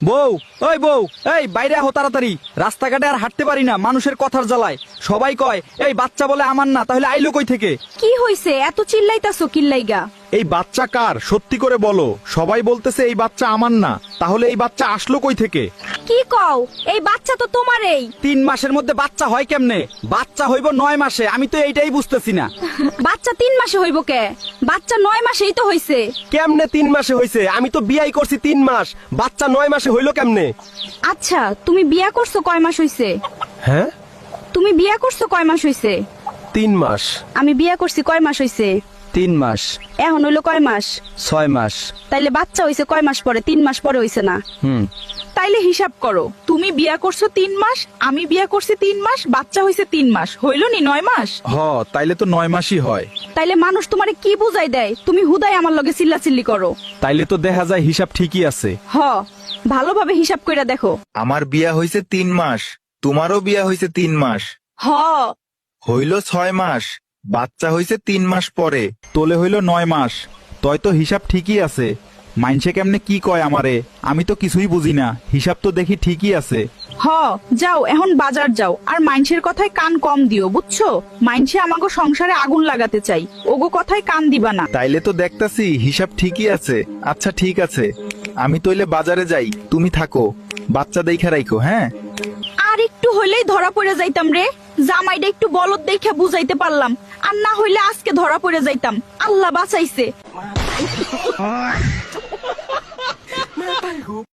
বউ, ওই বউ, এই বাইরে আহো তাড়াতাড়ি। রাস্তাঘাটে আর হাঁটতে পারি না মানুষের কথার জ্বালায়। সবাই কয় এই বাচ্চা বলে আমার না, তাহলে আইলো কই থেকে? কি হইছে এত চিল্লাইতাছো কিল্লাইগা? এই বাচ্চা কার সত্যি করে বলো। সবাই বলতেছে এই বাচ্চা আমার না, তাহলে এই বাচ্চা আসলো কই থেকে? কি কও? এই বাচ্চা তো তোমারই। 3 মাসের মধ্যে বাচ্চা হয় কেমনে? বাচ্চা হইব 9 মাসে, আমি তো এইটাই বুঝতেছি না। বাচ্চা 3 মাসে হইব কে? বাচ্চা 9 মাসেই তো হইছে। কেমনে 3 মাসে হইছে? আমি তো বিয়াই করছি 3 মাস, বাচ্চা 9 মাসে হইলো কেমনে? আচ্ছা তুমি বিয়া করছো কয় মাস হইছে? হ্যাঁ, তুমি বিয়া করছো কয় মাস হইছে? 3 মাস। আমি বিয়া করছি কয় মাস হইছে? 3 মাস। এখন হইলো কয় মাস? 6 মাস। তাইলে বাচ্চা হইছে কয় মাস পরে? 3 মাস পরে হইছে না? তাইলে হিসাব করো, তুমি বিয়া করছো 3 মাস, আমি বিয়া করছি 3 মাস, বাচ্চা হইছে 3 মাস, হইল নি 9 মাস? হ, তাইলে তো 9 মাসই হয়। তাইলে মানুষ তোমারে কি বুঝাই দেয়? তুমি হুদাই আমার লগে চিল্লাচিল্লি করো। তাইলে তো দেখা যায় হিসাব ঠিকই আছে। হ, ভালোভাবে হিসাব কইরা দেখো। আমার বিয়া হইছে 3 মাস, তোমারও বিয়া হইছে 3 মাস, হ, হইল 6 মাস, বাচ্চা হইছে 3 মাস পরে। তোলে হইল 9 মাস। তয় তো হিসাব ঠিকই আছে। মাইনসে কেমনে কি কয় আমারে, আমি তো কিছুই বুঝি না। হিসাব তো দেখি ঠিকই আছে। হ, যাও এখন বাজার যাও, আর মাইনসের কথায় কান কম দিও, বুঝছো? মাইনসে আমাগো সংসারে আগুন লাগাতে চাই, ওগো কথায় কান দিবা না। তাইলে তো দেখতাছি হিসাব ঠিকই আছে। আচ্ছা ঠিক আছে, আমি তইলে বাজারে যাই, তুমি থাকো, বাচ্চা দেইখা রাখো। হ্যাঁ, আর একটু হইলেই ধরা পড়ে যাইতাম রে। জামাইটা একটু বলদ দেখে বুঝাইতে পারলাম, আর না হইলে আজকে ধরা পড়ে যাইতাম। আল্লাহ বাঁচাইছে।